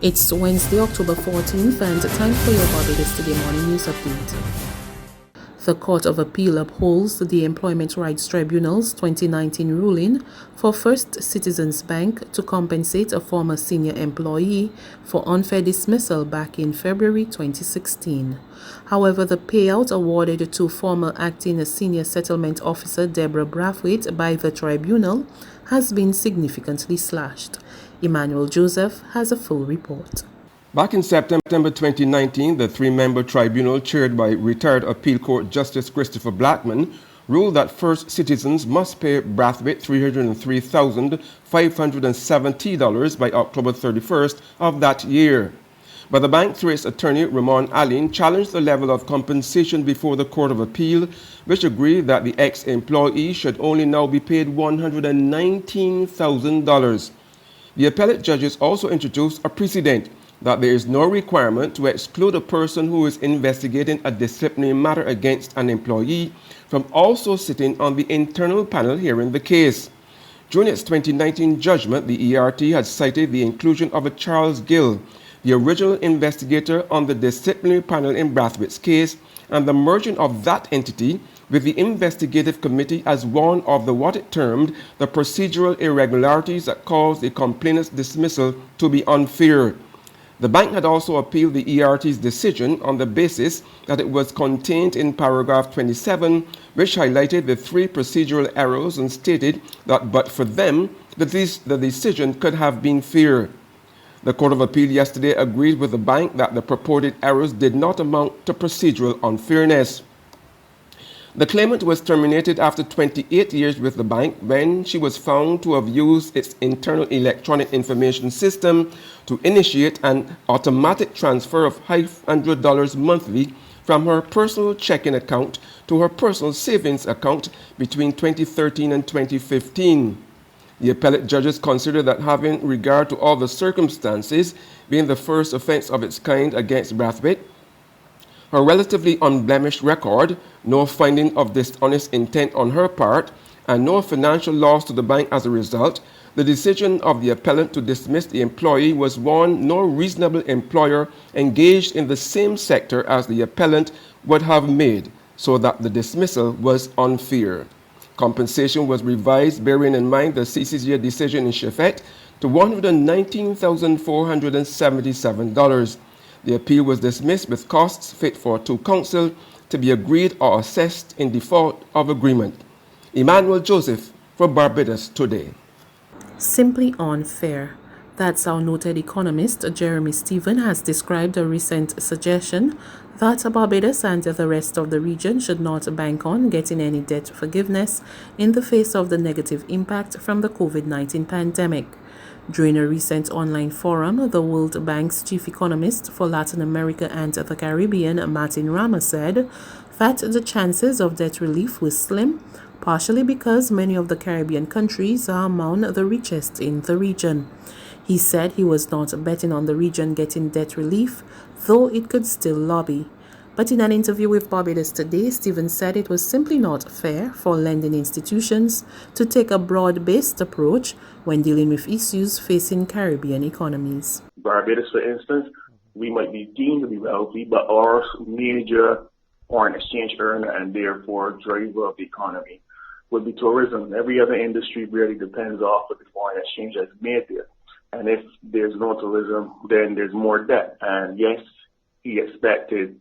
It's Wednesday, October 14th, and time for your Barbados Today morning news update. The Court of Appeal upholds the Employment Rights Tribunal's 2019 ruling for First Citizens Bank to compensate a former senior employee for unfair dismissal back in February 2016. However, the payout awarded to former acting senior settlement officer Deborah Brathwaite by the tribunal has been significantly slashed. Emmanuel Joseph has a full report. Back in September 2019, the three-member tribunal chaired by retired Appeal Court Justice Christopher Blackman ruled that First Citizens must pay Brathwaite $303,570 by October 31st of that year. But the bank, through its attorney Ramon Allen, challenged the level of compensation before the Court of Appeal, which agreed that the ex-employee should only now be paid $119,000. The appellate judges also introduced a precedent that there is no requirement to exclude a person who is investigating a disciplinary matter against an employee from also sitting on the internal panel hearing the case. During its 2019 judgment, the ERT had cited the inclusion of a Charles Gill, the original investigator on the disciplinary panel in Brathwaite's case, and the merging of that entity with the investigative committee as one of what it termed the procedural irregularities that caused the complainant's dismissal to be unfair. The bank had also appealed the ERT's decision on the basis that it was contained in paragraph 27, which highlighted the three procedural errors and stated that but for them, the decision could have been fair. The Court of Appeal yesterday agreed with the bank that the purported errors did not amount to procedural unfairness. The claimant was terminated after 28 years with the bank when she was found to have used its internal electronic information system to initiate an automatic transfer of $500 monthly from her personal checking account to her personal savings account between 2013 and 2015. The appellate judges consider that having regard to all the circumstances, being the first offense of its kind against Brathwaite, her relatively unblemished record, no finding of dishonest intent on her part, and no financial loss to the bank as a result, the decision of the appellant to dismiss the employee was one no reasonable employer engaged in the same sector as the appellant would have made, so that the dismissal was unfair. Compensation was revised, bearing in mind the CCJ decision in Sheffet, to $119,477. The appeal was dismissed with costs fit for two counsel to be agreed or assessed in default of agreement. Emmanuel Joseph for Barbados Today. Simply unfair. That's how noted economist Jeremy Stephen has described a recent suggestion that Barbados and the rest of the region should not bank on getting any debt forgiveness in the face of the negative impact from the COVID-19 pandemic. During a recent online forum, the World Bank's chief economist for Latin America and the Caribbean, Martin Rama, said that the chances of debt relief were slim, partially because many of the Caribbean countries are among the richest in the region. He said he was not betting on the region getting debt relief, though it could still lobby. But in an interview with Barbados Today, Stevens said it was simply not fair for lending institutions to take a broad-based approach when dealing with issues facing Caribbean economies. Barbados, for instance, we might be deemed to be wealthy, but our major foreign exchange earner and therefore driver of the economy would be tourism. Every other industry really depends off of the foreign exchange that's made there. And if there's no tourism, then there's more debt. And yes, he expected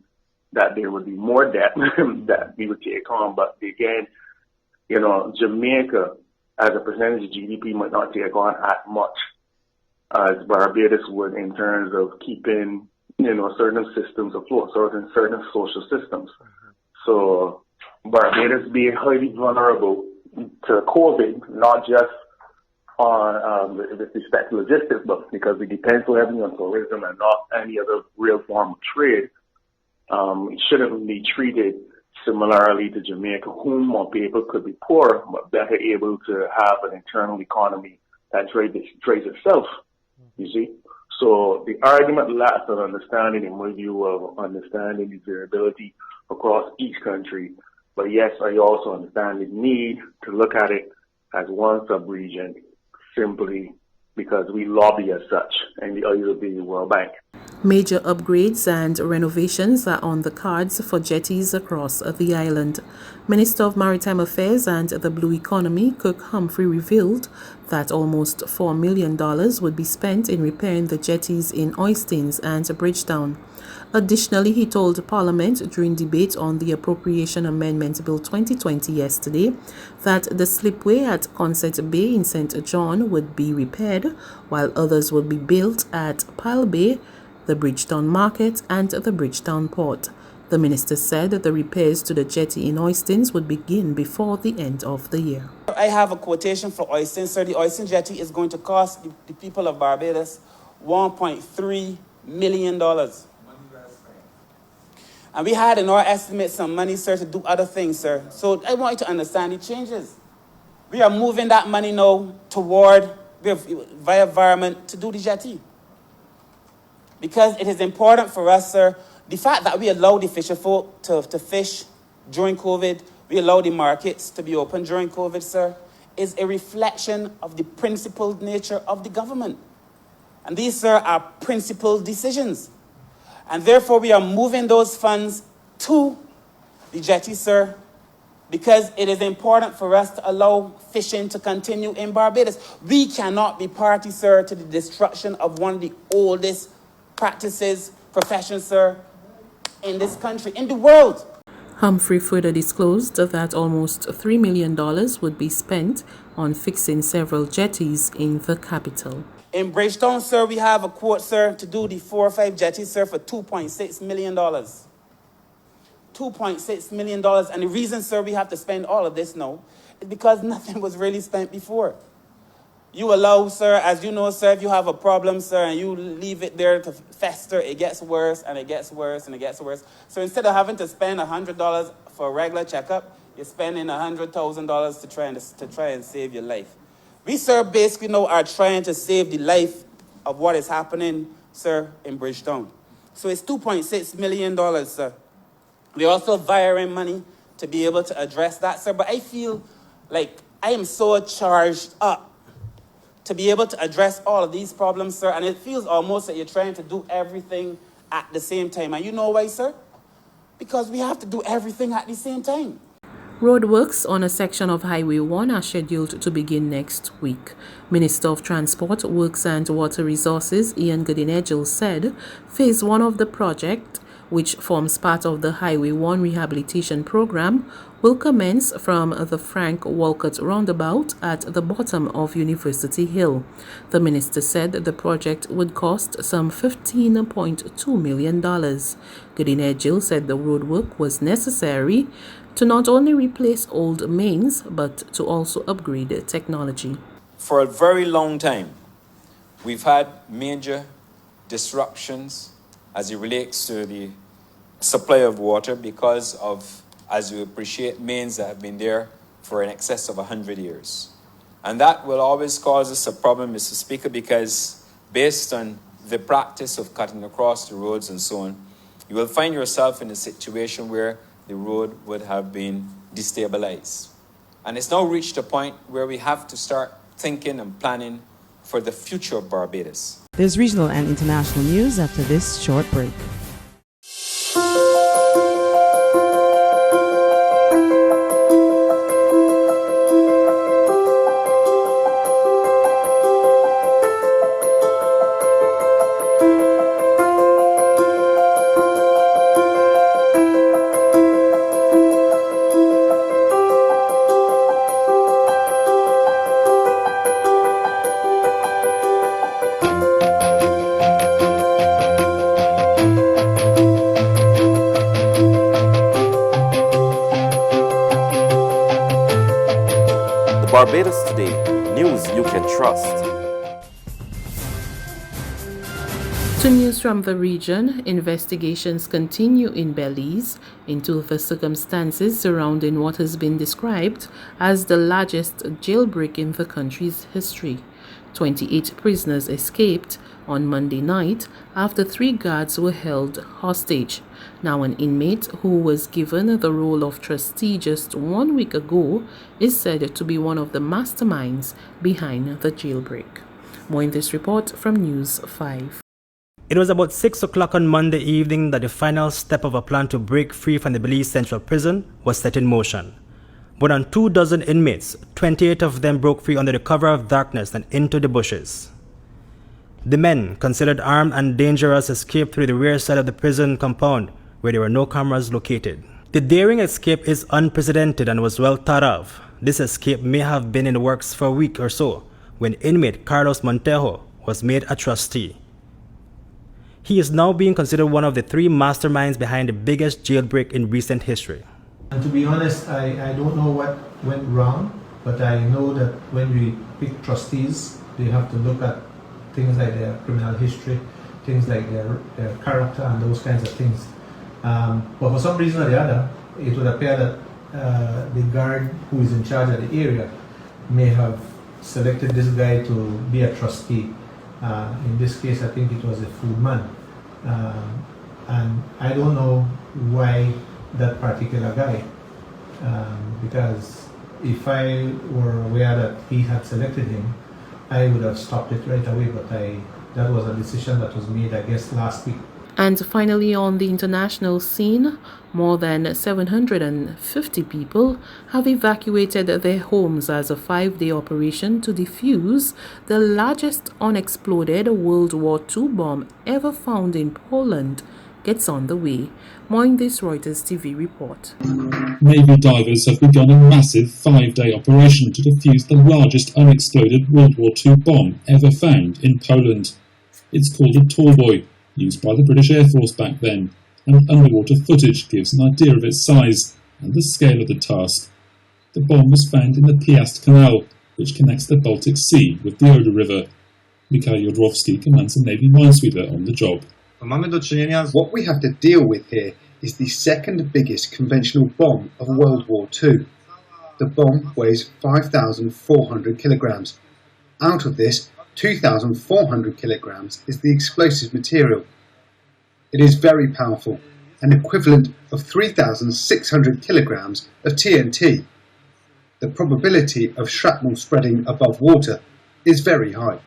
that there would be more debt that we would take on. But again, Jamaica as a percentage of GDP might not take on as much as Barbados would in terms of keeping, certain systems afloat, certain social systems. So Barbados being highly vulnerable to COVID, not just on with respect to logistics, but because we depend so heavily on tourism and not any other real form of trade, it shouldn't be treated similarly to Jamaica, whom on paper could be poor, but better able to have an internal economy that trades itself, you see. So the argument lacks an understanding, in my view, of understanding the variability across each country. But yes, I also understand the need to look at it as one sub-region simply because we lobby as such in the eyes of the World Bank. Major upgrades and renovations are on the cards for jetties across the island. Minister of Maritime Affairs and the Blue Economy, Kirk Humphrey, revealed that almost $4 million would be spent in repairing the jetties in Oistins and Bridgetown. Additionally, he told Parliament during debate on the Appropriation Amendment Bill 2020 yesterday that the slipway at Compensate Bay in St. John would be repaired, while others would be built at Pile Bay, the Bridgetown Market, and the Bridgetown Port. The minister said that the repairs to the jetty in Oistins would begin before the end of the year. I have a quotation for Oistins, sir. The Oistins jetty is going to cost the people of Barbados $1.3 million. And we had in our estimate some money, sir, to do other things, sir. So I want you to understand the changes. We are moving that money now toward, via environment, to do the jetty. Because it is important for us, sir, the fact that we allow the fisher folk to fish during COVID, we allow the markets to be open during COVID, sir, is a reflection of the principled nature of the government. And these, sir, are principled decisions. And therefore, we are moving those funds to the jetty, sir, because it is important for us to allow fishing to continue in Barbados. We cannot be party, sir, to the destruction of one of the oldest practices, professions, sir, in this country, in the world. Humphrey further disclosed that almost $3 million would be spent on fixing several jetties in the capital. In Bridgetown, sir, we have a quote, sir, to do the 4 or 5 jetties, sir, for $2.6 million. $2.6 million. And the reason, sir, we have to spend all of this now is because nothing was really spent before. You allow, sir, as you know, sir, if you have a problem, sir, and you leave it there to fester, it gets worse and it gets worse and it gets worse. So instead of having to spend $100 for a regular checkup, you're spending $100,000 to try and save your life. We, sir, basically now are trying to save the life of what is happening, sir, in Bridgetown. So it's $2.6 million, sir. We're also wiring money to be able to address that, sir. But I feel like I am so charged up to be able to address all of these problems, sir. And it feels almost like you're trying to do everything at the same time. And you know why, sir? Because we have to do everything at the same time. Roadworks on a section of Highway 1 are scheduled to begin next week. Minister of Transport, Works and Water Resources Ian Goodinedgell said Phase 1 of the project, which forms part of the Highway 1 rehabilitation program, will commence from the Frank Walcott roundabout at the bottom of University Hill. The minister said the project would cost some $15.2 million. Goodinedgell said the roadwork was necessary to not only replace old mains, but to also upgrade technology. For a very long time, we've had major disruptions as it relates to the supply of water because of, as you appreciate, mains that have been there for in excess of 100 years. And that will always cause us a problem, Mr. Speaker, because based on the practice of cutting across the roads and so on, you will find yourself in a situation where the road would have been destabilized. And it's now reached a point where we have to start thinking and planning for the future of Barbados. There's regional and international news after this short break. Barbados Today, news you can trust. To news from the region, investigations continue in Belize into the circumstances surrounding what has been described as the largest jailbreak in the country's history. 28 prisoners escaped on Monday night after 3 guards were held hostage. Now, an inmate who was given the role of trustee just 1 week ago is said to be one of the masterminds behind the jailbreak. More in this report from News 5. It was about 6 o'clock on Monday evening that the final step of a plan to break free from the Belize Central Prison was set in motion. More than 24 inmates, 28 of them broke free under the cover of darkness and into the bushes. The men, considered armed and dangerous, escaped through the rear side of the prison compound, where there were no cameras located. The daring escape is unprecedented and was well thought of. This escape may have been in the works for a week or so, when inmate Carlos Montejo was made a trustee. He is now being considered one of the 3 masterminds behind the biggest jailbreak in recent history. And to be honest, I don't know what went wrong, but I know that when we pick trustees, they have to look at things like their criminal history, things like their character and those kinds of things. But for some reason or the other, it would appear that the guard who is in charge of the area may have selected this guy to be a trustee. In this case, I think it was a food man. And I don't know why that particular guy, because if I were aware that he had selected him, I would have stopped it right away, but that was a decision that was made, I guess, last week. And finally, on the international scene, more than 750 people have evacuated their homes as a 5-day operation to defuse the largest unexploded World War II bomb ever found in Poland gets on the way. More in this Reuters TV report. Navy divers have begun a massive 5-day operation to defuse the largest unexploded World War II bomb ever found in Poland. It's called a tallboy, used by the British Air Force back then, and underwater footage gives an idea of its size and the scale of the task. The bomb was found in the Piast Canal, which connects the Baltic Sea with the Oder River. Mikhail Jodorowsky commands a Navy minesweeper on the job. What we have to deal with here is the second biggest conventional bomb of World War II. The bomb weighs 5,400 kilograms. Out of this, 2,400 kilograms is the explosive material. It is very powerful, an equivalent of 3,600 kilograms of TNT. The probability of shrapnel spreading above water is very high.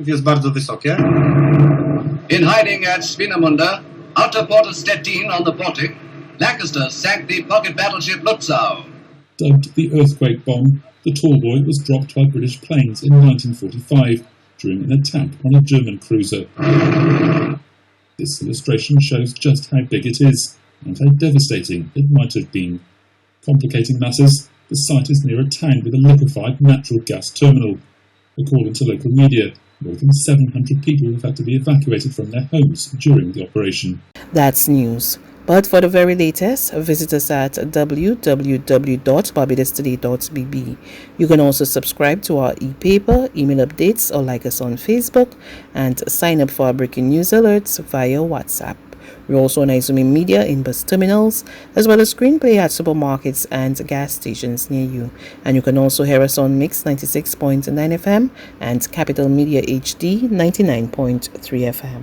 In hiding at Swinemünde, outer port of Stettin on the Baltic, Lancaster sank the pocket battleship Lutzow. Dubbed the earthquake bomb, the tallboy was dropped by British planes in 1945 during an attack on a German cruiser. This illustration shows just how big it is and how devastating it might have been. Complicating matters, the site is near a town with a liquefied natural gas terminal. According to local media, more than 700 people have had to be evacuated from their homes during the operation. That's news. But for the very latest, visit us at www.barbadostoday.bb. You can also subscribe to our e-paper, email updates, or like us on Facebook, and sign up for our breaking news alerts via WhatsApp. We're also on Izumi Media in bus terminals, as well as screenplay at supermarkets and gas stations near you. And you can also hear us on Mix 96.9 FM and Capital Media HD 99.3 FM.